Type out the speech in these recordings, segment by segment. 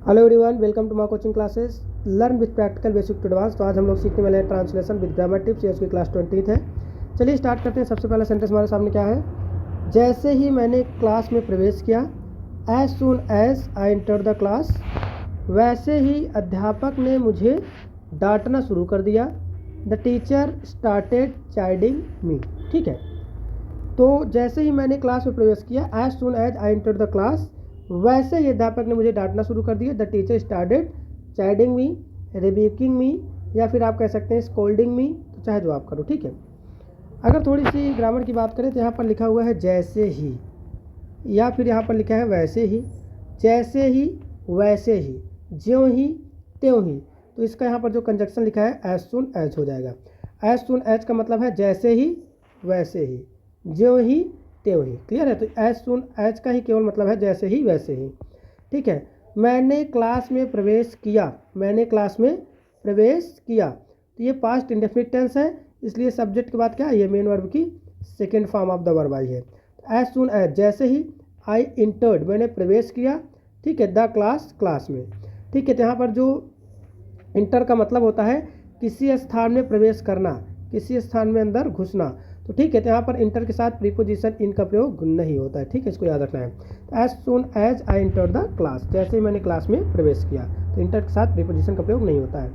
Hello everyone, welcome to my coaching classes learn with practical basic to advance. तो आज हम लोग सीखने वाले हैं ट्रांसलेशन विद ग्रामर टिप्स। ये उसकी क्लास 20 है। चलिए स्टार्ट करते हैं। सबसे पहला सेंटेंस हमारे सामने क्या है? जैसे ही मैंने क्लास में प्रवेश किया, as soon as I enter the class, वैसे ही अध्यापक ने मुझे डांटना शुरू कर दिया। The teacher started chiding me. ठीक है, तो जैसे ही मैंने क्लास में प्रवेश किया, as soon as I enter the class, वैसे ही अध्यापक ने मुझे डांटना शुरू कर दिया। The teacher started chiding me, rebuking me, या फिर आप कह सकते हैं स्कोल्डिंग मी, तो चाहे जो आप करो। ठीक है, अगर थोड़ी सी ग्रामर की बात करें तो यहाँ पर लिखा हुआ है जैसे ही, या फिर यहाँ पर लिखा है वैसे ही, जैसे ही, वैसे ही, ज्यों ही, त्यों ही। तो इसका यहाँ पर जो कंजक्शन लिखा है एज सून एज हो जाएगा। एज सून एज का मतलब है जैसे ही, वैसे ही, ज्यों ही, त्यों ही। क्लियर है? तो एज सून एज का ही केवल मतलब है जैसे ही, वैसे ही। ठीक है, मैंने क्लास में प्रवेश किया, मैंने क्लास में प्रवेश किया, तो ये पास्ट इंडेफिनिट टेंस है, इसलिए सब्जेक्ट के बाद क्या है? ये मेन वर्ब की second form of the verb I है। एज सून एज, जैसे ही, आई इंटर्ड, मैंने प्रवेश किया। ठीक है, द क्लास, क्लास में। ठीक है, तो यहाँ पर जो इंटर का मतलब होता है किसी स्थान में प्रवेश करना, किसी स्थान में अंदर घुसना। तो ठीक है, तो यहाँ पर इंटर के साथ प्रीपोजिशन इन का प्रयोग नहीं होता है। ठीक है, इसको याद रखना है। As soon as I enter the class, जैसे ही मैंने क्लास में प्रवेश किया, तो इंटर के साथ प्रीपोजिशन का प्रयोग नहीं होता है।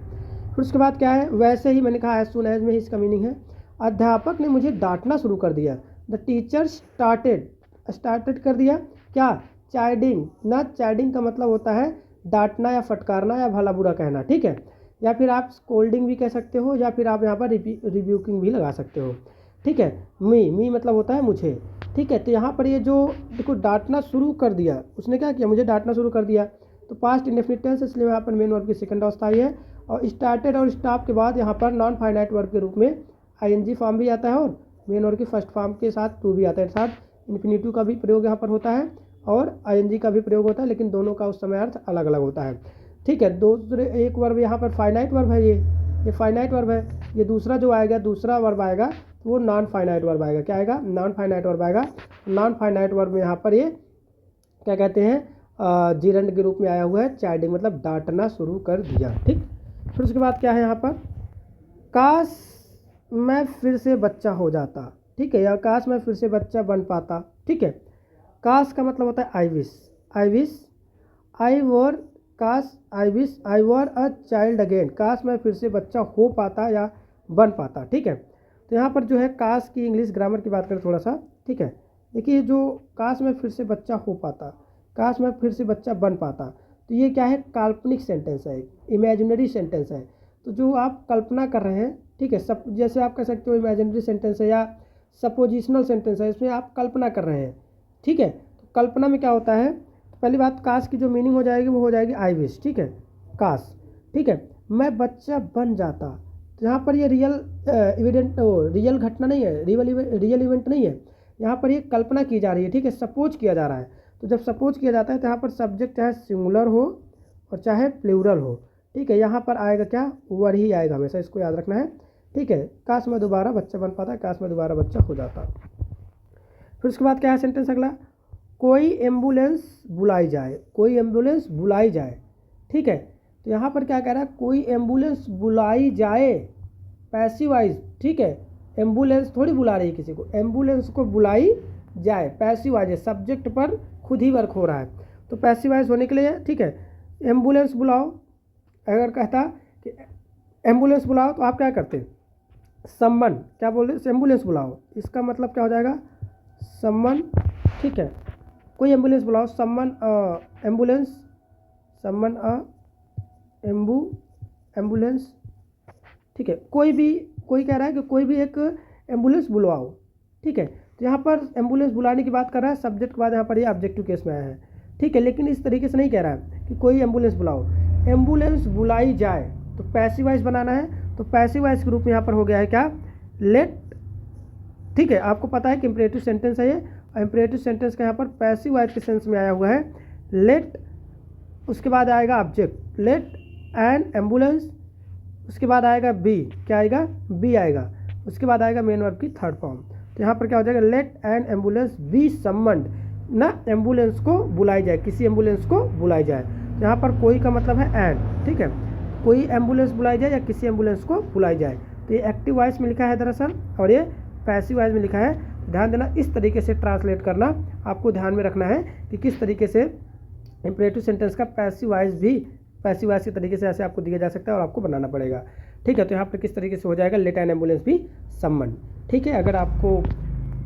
फिर उसके बाद क्या है? वैसे ही, मैंने कहा एज सून एज में ही इसका मीनिंग है अध्यापक ने मुझे डांटना शुरू कर दिया। द टीचर स्टार्टेड, स्टार्टेड कर दिया क्या? चाइडिंग। ना, चाइडिंग का मतलब होता है डांटना या फटकारना या भला बुरा कहना। ठीक है, या फिर आप स्कोल्डिंग भी कह सकते हो, या फिर आप यहाँ पर रिब्यूकिंग भी लगा सकते हो। ठीक है, मी मतलब होता है मुझे। ठीक है, तो यहाँ पर ये जो देखो डांटना शुरू कर दिया, उसने क्या किया? मुझे डांटना शुरू कर दिया। तो पास्ट इंडेफिनिट टेंस, इसलिए यहाँ पर मेन वर्ब की सेकंड अवस्था आई है। और स्टार्टेड और स्टॉप के बाद यहाँ पर नॉन फाइनाइट वर्ब के रूप में आईएनजी फॉर्म भी आता है, और मेन वर्ब की फर्स्ट फॉर्म के साथ टू भी आता है। साथ इन्फिनिटिव का भी प्रयोग यहाँ पर होता है और आईएनजी का भी प्रयोग होता है, लेकिन दोनों का उस समय अर्थ अलग अलग होता है। ठीक है, दूसरे एक वर्ब यहाँ पर फाइनाइट वर्ब है, ये फाइनाइट वर्ब है। ये दूसरा जो आएगा, दूसरा वर्ब आएगा, तो वो नॉन फाइनाइट वर्ब आएगा। क्या आएगा? नॉन फाइनाइट वर्ब आएगा। नॉन फाइनाइट वर्ब में यहाँ पर ये क्या कहते हैं? जीरंड के रूप में आया हुआ है, चाइडिंग, मतलब डांटना शुरू कर दिया। ठीक, फिर उसके बाद क्या है यहाँ पर? काश मैं फिर से बच्चा हो जाता। ठीक है, या काश मैं फिर से बच्चा बन पाता। ठीक है, काश का मतलब होता है I wish, I wish, I were, काश, I wish I were a child again, काश मैं फिर से बच्चा हो पाता या बन पाता। ठीक है, तो यहाँ पर जो है काश की इंग्लिश ग्रामर की बात करें थोड़ा सा। ठीक है, देखिए जो काश मैं फिर से बच्चा हो पाता, काश मैं फिर से बच्चा बन पाता, तो ये क्या है? काल्पनिक सेंटेंस है, इमेजिनरी सेंटेंस है। तो जो आप कल्पना कर रहे हैं, ठीक है, सब जैसे आप कह सकते हो इमेजिनरी सेंटेंस है या सपोजिशनल सेंटेंस है, इसमें आप कल्पना कर रहे हैं। ठीक है, तो कल्पना में क्या होता है? पहली बात, काश की जो मीनिंग हो जाएगी वो हो जाएगी आई विश। ठीक है, काश। ठीक है, मैं बच्चा बन जाता, तो यहाँ पर ये रियल इवेंट, रियल घटना नहीं है, रियल इवेंट नहीं है, यहाँ पर ये कल्पना की जा रही है। ठीक है, सपोज किया जा रहा है। तो जब सपोज किया जाता है तो यहाँ पर सब्जेक्ट चाहे सिंगुलर हो और चाहे प्लूरल हो, ठीक है, यहाँ पर आएगा क्या? वर ही आएगा हमेशा, इसको याद रखना है। ठीक है, काश मैं दोबारा बच्चा बन पाता, काश मैं दोबारा बच्चा हो जाता। फिर उसके बाद क्या है सेंटेंस अगला? कोई एम्बुलेंस बुलाई जाए, कोई एम्बुलेंस बुलाई जाए। ठीक है, तो यहाँ पर क्या कह रहा है? कोई एम्बुलेंस बुलाई जाए, पैसिव वॉइस। ठीक है, एम्बुलेंस थोड़ी बुला रही है किसी को, एम्बुलेंस को बुलाई जाए, पैसिव वॉइस है, सब्जेक्ट पर खुद ही वर्क हो रहा है, तो पैसिव वॉइस होने के लिए। ठीक है, एम्बुलेंस बुलाओ, अगर कहता कि एम्बुलेंस बुलाओ तो आप क्या करते? सम्मन, क्या बोल रहे? एम्बुलेंस बुलाओ, इसका मतलब क्या हो जाएगा? सम्मन। ठीक है, कोई एम्बुलेंस बुलाओ, सम्मन एम्बुलेंस, सम्मन एम्बुलेंस। ठीक है, कोई कह रहा है कि कोई भी एक एम्बुलेंस बुलवाओ। ठीक है, तो यहाँ पर एम्बुलेंस बुलाने की बात कर रहा है, सब्जेक्ट के बाद यहाँ पर ये ऑब्जेक्टिव केस में आया है। ठीक है, लेकिन इस तरीके से नहीं कह रहा है कि कोई एम्बुलेंस बुलाओ, एम्बुलेंस बुलाई जाए, तो पैसिव वॉइस बनाना है, तो पैसिव वॉइस के रूप में यहाँ पर हो गया है क्या? लेट। ठीक है, आपको पता है कि इंपरेटिव सेंटेंस है ये, इंपरेटिव सेंटेंस का यहाँ पर पैसिव वॉइस के सेंस में आया हुआ है लेट, उसके बाद आएगा ऑब्जेक्ट, लेट एन एम्बुलेंस, उसके बाद आएगा बी, क्या आएगा? बी आएगा, उसके बाद आएगा मेन वर्ब की थर्ड फॉर्म। तो यहाँ पर क्या हो जाएगा? लेट एन एम्बुलेंस बी सम्मन्ड, ना एम्बुलेंस को बुलाई जाए, किसी एम्बुलेंस को बुलाई जाए। यहाँ पर कोई का मतलब है एंड, ठीक है, कोई एम्बुलेंस बुलाई जाए या किसी एम्बुलेंस को बुलाई जाए। तो ये एक्टिव वॉइस में लिखा है दरअसल, और ये पैसिव वॉइस में लिखा है। ध्यान देना, इस तरीके से ट्रांसलेट करना आपको ध्यान में रखना है कि किस तरीके से इंपरेटिव सेंटेंस का पैसिव वॉइस भी पैसिव वॉइस के तरीके से ऐसे आपको दिया जा सकता है और आपको बनाना पड़ेगा। ठीक है, तो यहाँ पर किस तरीके से हो जाएगा, लेट एन एम्बुलेंस भी समन। ठीक है, अगर आपको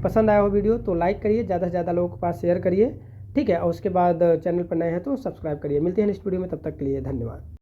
पसंद आया हो वीडियो तो लाइक करिए, ज़्यादा से ज़्यादा लोगों के पास शेयर करिए। ठीक है, और उसके बाद चैनल पर नए हैं तो सब्सक्राइब करिए। मिलते हैं नेक्स्ट वीडियो में, तब तक के लिए धन्यवाद।